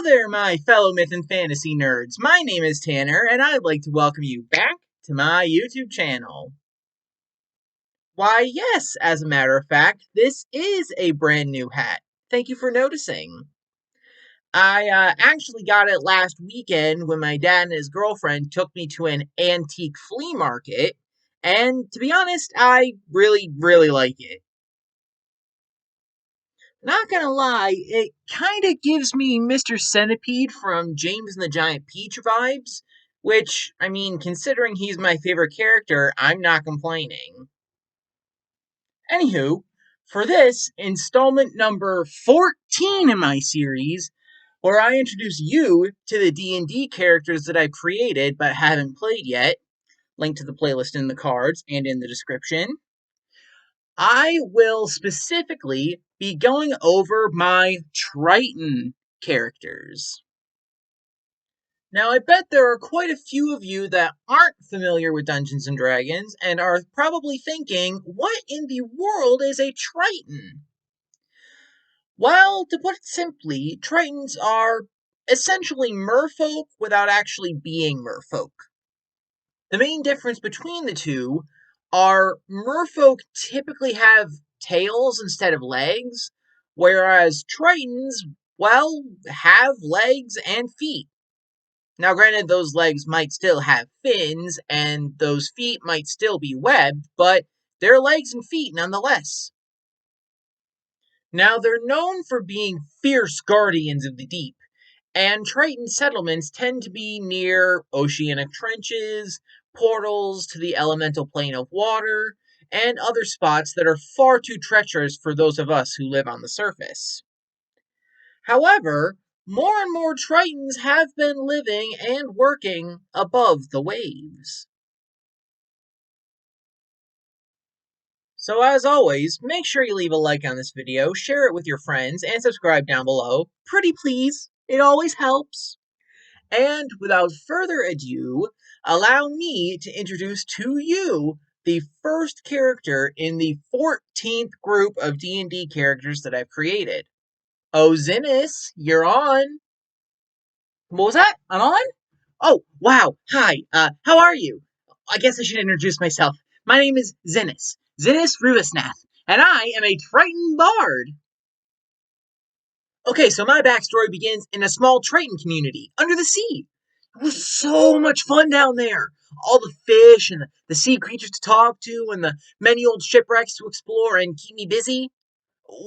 there, my fellow myth and fantasy nerds. My name is Tanner, and I'd like to welcome you back to my YouTube channel. Why, yes, as a matter of fact, this is a brand new hat. Thank you for noticing. I actually got it last weekend when my dad and his girlfriend took me to an antique flea market, and to be honest, I really like it. Not gonna lie, it kinda gives me Mr. Centipede from James and the Giant Peach vibes, which, I mean, considering he's my favorite character, I'm not complaining. Anywho, for this, installment number 14 in my series, where I introduce you to the D&D characters that I've created but haven't played yet, link to the playlist in the cards and in the description, I will specifically be going over my Triton characters. Now, I bet there are quite a few of you that aren't familiar with Dungeons & Dragons and are probably thinking, what in the world is a Triton? Well, to put it simply, Tritons are essentially merfolk without actually being merfolk. The main difference between the two are merfolk typically have tails instead of legs, whereas Tritons, well, have legs and feet. Now, granted, those legs might still have fins, and those feet might still be webbed, but they're legs and feet nonetheless. Now, they're known for being fierce guardians of the deep, and Triton settlements tend to be near oceanic trenches, portals to the elemental plane of water, and other spots that are far too treacherous for those of us who live on the surface. However, more and more Tritons have been living and working above the waves. So as always, make sure you leave a like on this video, share it with your friends, and subscribe down below. Pretty please, it always helps. And without further ado, allow me to introduce to you the first character in the 14th group of D&D characters that I've created. Oh, Zinnis, you're on. What was that? I'm on? Oh, wow. Hi, how are you? I guess I should introduce myself. My name is Zinnis. Zinnis Ruvusnath, and I am a Triton bard. Okay, so my backstory begins in a small Triton community under the sea. It was so much fun down there. All the fish and the sea creatures to talk to and the many old shipwrecks to explore and keep me busy.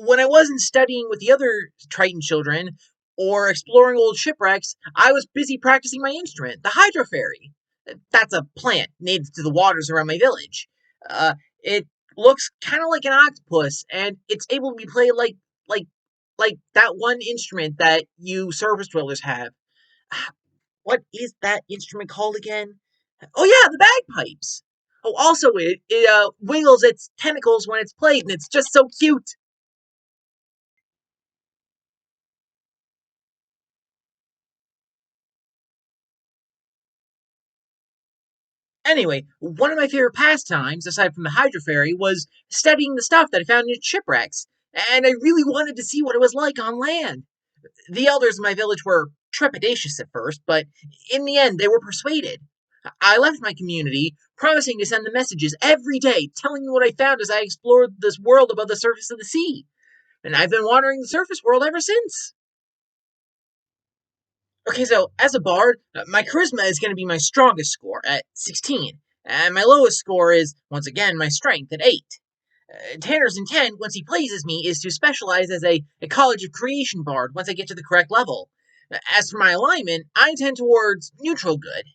When I wasn't studying with the other Triton children or exploring old shipwrecks, I was busy practicing my instrument, the hydrofairy. That's a plant native to the waters around my village. It looks kind of like an octopus, and it's able to be played like that one instrument that you surface dwellers have. What is that instrument called again? Oh yeah, the bagpipes. Oh, also it wiggles its tentacles when it's played, and it's just so cute. Anyway, one of my favorite pastimes, aside from the hydrofairy, was studying the stuff that I found in shipwrecks, and I really wanted to see what it was like on land. The elders in my village were trepidatious at first, but in the end they were persuaded. I left my community, promising to send them messages every day, telling them what I found as I explored this world above the surface of the sea. And I've been wandering the surface world ever since. Okay, so as a bard, my charisma is going to be my strongest score at 16. And my lowest score is, once again, my strength at 8. Tanner's intent, once he plays as me, is to specialize as a College of Creation bard once I get to the correct level. As for my alignment, I tend towards neutral good.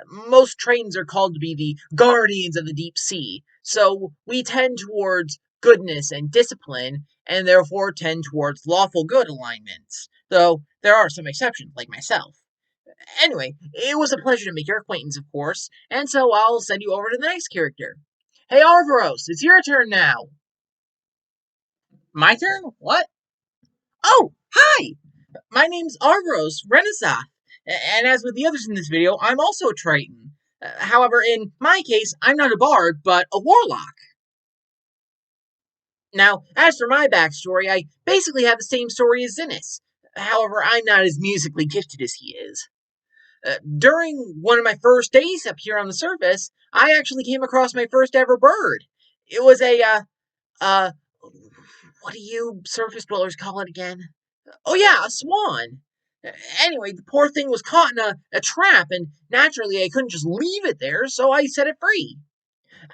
Most Tritons are called to be the guardians of the deep sea, so we tend towards goodness and discipline, and therefore tend towards lawful good alignments, though there are some exceptions, like myself. Anyway, it was a pleasure to make your acquaintance, of course, and so I'll send you over to the next character. Hey, Arvoros, it's your turn now. My turn? What? Oh, hi! My name's Arvoros Rehnasath, and as with the others in this video, I'm also a Triton. However, in my case, I'm not a bard, but a warlock. Now, as for my backstory, I basically have the same story as Zinnis. However, I'm not as musically gifted as he is. During one of my first days up here on the surface, I actually came across my first ever bird. It was uh, what do you surface dwellers call it again? Oh yeah, a swan. Anyway, the poor thing was caught in a trap, and naturally I couldn't just leave it there, so I set it free.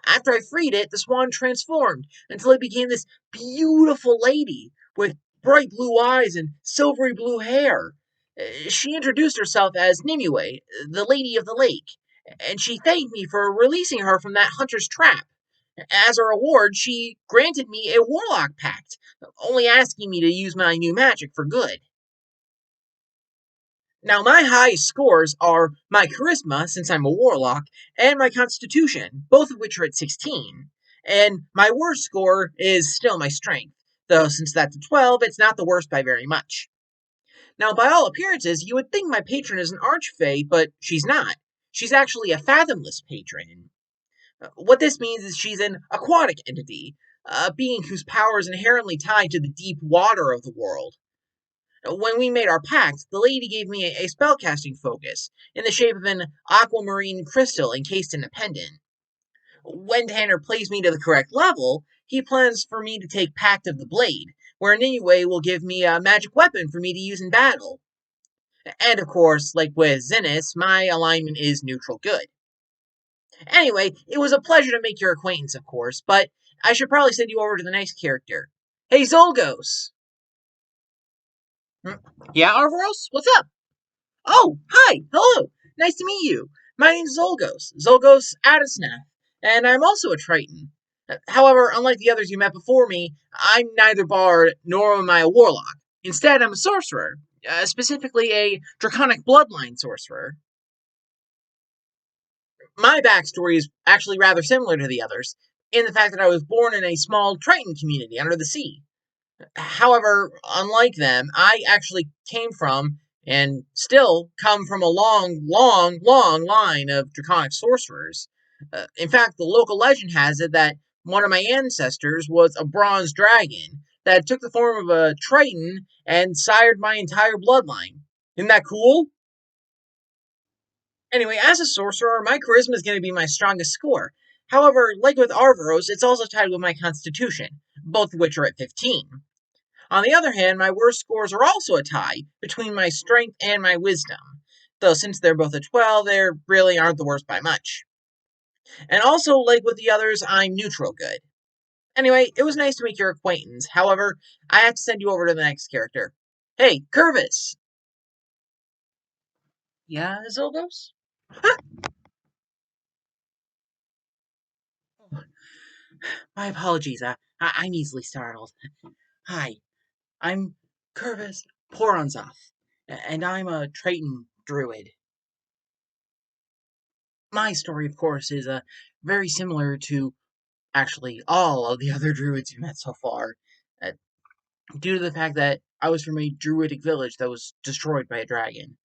After I freed it, the swan transformed until it became this beautiful lady with bright blue eyes and silvery blue hair. She introduced herself as Nimue, the Lady of the Lake, and she thanked me for releasing her from that hunter's trap. As a reward, she granted me a Warlock pact, only asking me to use my new magic for good. Now, my highest scores are my charisma, since I'm a warlock, and my constitution, both of which are at 16. And my worst score is still my strength, though since that's a 12, it's not the worst by very much. Now, by all appearances, you would think my patron is an archfey, but she's not. She's actually a fathomless patron. What this means is she's an aquatic entity, a being whose power is inherently tied to the deep water of the world. When we made our pact, the lady gave me a spellcasting focus in the shape of an aquamarine crystal encased in a pendant. When Tanner plays me to the correct level, he plans for me to take Pact of the Blade, where Nimue will give me a magic weapon for me to use in battle. And of course, like with Zinnis, my alignment is neutral good. Anyway, it was a pleasure to make your acquaintance, of course, but I should probably send you over to the next character. Hey, Zolgos! Yeah, Arvoros? What's up? Oh, hi, hello, nice to meet you. My name's Zolgos, Zolgos Adesnath, and I'm also a Triton. However, unlike the others you met before me, I'm neither bard nor am I a warlock. Instead, I'm a sorcerer, specifically a draconic bloodline sorcerer. My backstory is actually rather similar to the others, in the fact that I was born in a small Triton community under the sea. However, unlike them, I actually came from and still come from a long, long, long line of draconic sorcerers. In fact, the local legend has it that one of my ancestors was a bronze dragon that took the form of a Triton and sired my entire bloodline. Isn't that cool? Anyway, as a sorcerer, my charisma is going to be my strongest score. However, like with Arvoros, it's also tied with my constitution, both of which are at 15. On the other hand, my worst scores are also a tie between my strength and my wisdom, though since they're both a 12, they really aren't the worst by much. And also, like with the others, I'm neutral good. Anyway, it was nice to make your acquaintance. However, I have to send you over to the next character. Hey, Curvus! Yeah, Zolgos? My apologies, I'm easily startled. Hi, I'm Curvus Poronsath, and I'm a Triton Druid. My story, of course, is very similar to actually all of the other druids you've met so far, uh, due to the fact that I was from a druidic village that was destroyed by a dragon.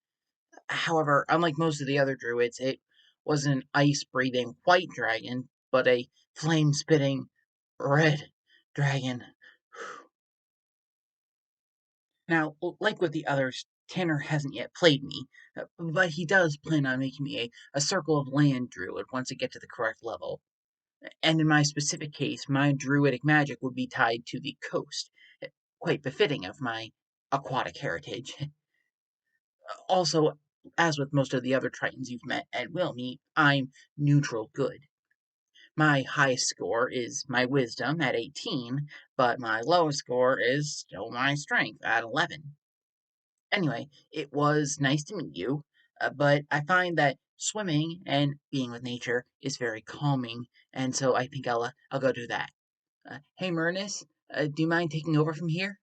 However, unlike most of the other druids, it wasn't an ice-breathing white dragon, but a flame-spitting red dragon. Now, like with the others, Tanner hasn't yet played me, but he does plan on making me a Circle of Land druid once I get to the correct level. And in my specific case, my druidic magic would be tied to the coast, quite befitting of my aquatic heritage. Also, as with most of the other Tritons you've met and will meet, I'm neutral good. My highest score is my wisdom at 18, but my lowest score is still my strength at 11. Anyway, it was nice to meet you, but I find that swimming and being with nature is very calming, and so I think I'll go do that. Hey, Murnus, do you mind taking over from here?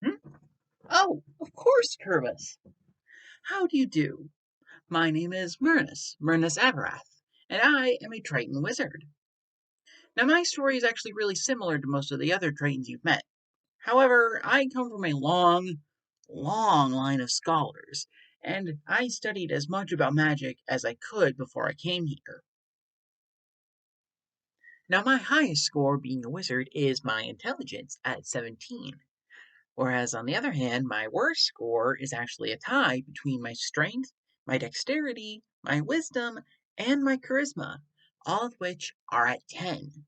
Hmm? Oh, of course, Curvus. How do you do? My name is Murnus, Murnus Averath, and I am a Triton wizard. Now, my story is actually really similar to most of the other Tritons you've met. However, I come from a long, long line of scholars, and I studied as much about magic as I could before I came here. Now, my highest score being a wizard is my intelligence at 17. Whereas on the other hand, my worst score is actually a tie between my strength, my dexterity, my wisdom, and my charisma, all of which are at 10.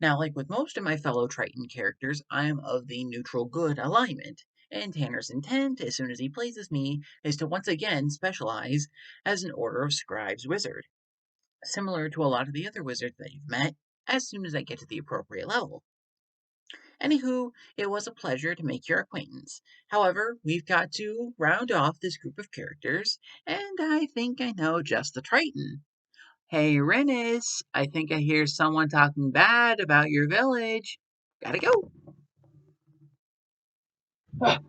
Now, like with most of my fellow Triton characters, I am of the neutral good alignment, and Tanner's intent, as soon as he plays as me, is to once again specialize as an Order of Scribes wizard, similar to a lot of the other wizards that you've met, as soon as I get to the appropriate level. Anywho, it was a pleasure to make your acquaintance. However, we've got to round off this group of characters, and I think I know just the Triton. Hey, Rinnis, I think I hear someone talking bad about your village. Gotta go.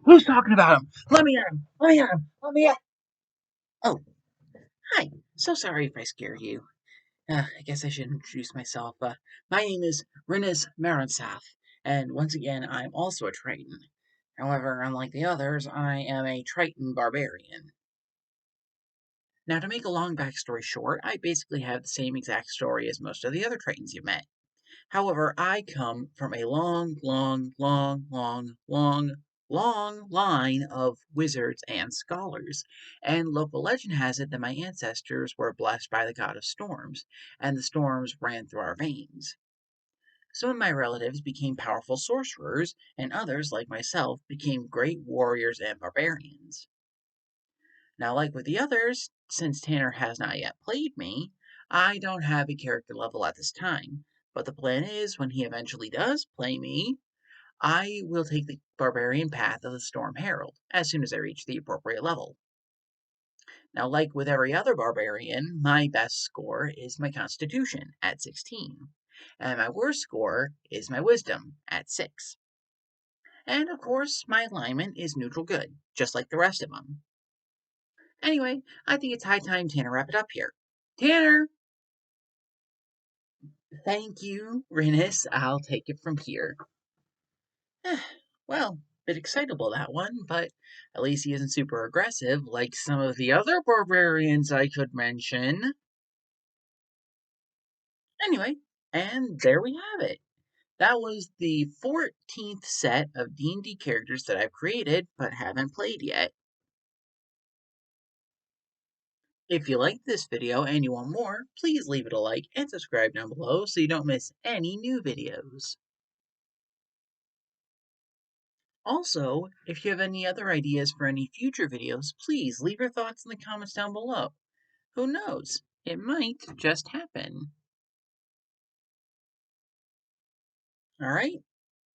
Who's talking about him? Let me at him. Let me at him. Let me at. Oh, hi. So sorry if I scared you. I guess I should introduce myself. My name is Rinnis Meronsath, and once again, I'm also a Triton. However, unlike the others, I am a Triton Barbarian. Now, to make a long backstory short, I basically have the same exact story as most of the other Tritons you've met. However, I come from a long line of wizards and scholars, and local legend has it that my ancestors were blessed by the god of storms, and the storms ran through our veins. Some of my relatives became powerful sorcerers, and others, like myself, became great warriors and barbarians. Now, like with the others, since Tanner has not yet played me, I don't have a character level at this time, but the plan is when he eventually does play me, I will take the barbarian path of the Storm Herald as soon as I reach the appropriate level. Now, like with every other barbarian, my best score is my constitution at 16, and my worst score is my wisdom at 6. And of course, my alignment is neutral good, just like the rest of them. Anyway, I think it's high time Tanner wrap it up here. Tanner! Thank you, Rinnis. I'll take it from here. Well, bit excitable that one, but at least he isn't super aggressive like some of the other barbarians I could mention. Anyway, and there we have it. That was the 14th set of D&D characters that I've created but haven't played yet. If you liked this video and you want more, please leave it a like and subscribe down below so you don't miss any new videos. Also, if you have any other ideas for any future videos, please leave your thoughts in the comments down below. Who knows? It might just happen. Alright,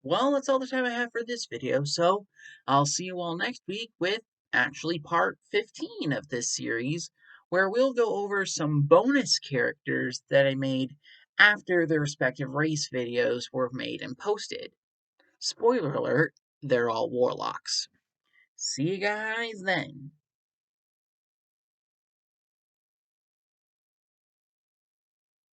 well, that's all the time I have for this video, so I'll see you all next week with actually part 15 of this series, where we'll go over some bonus characters that I made after the respective race videos were made and posted. Spoiler alert, they're all warlocks. See you guys then.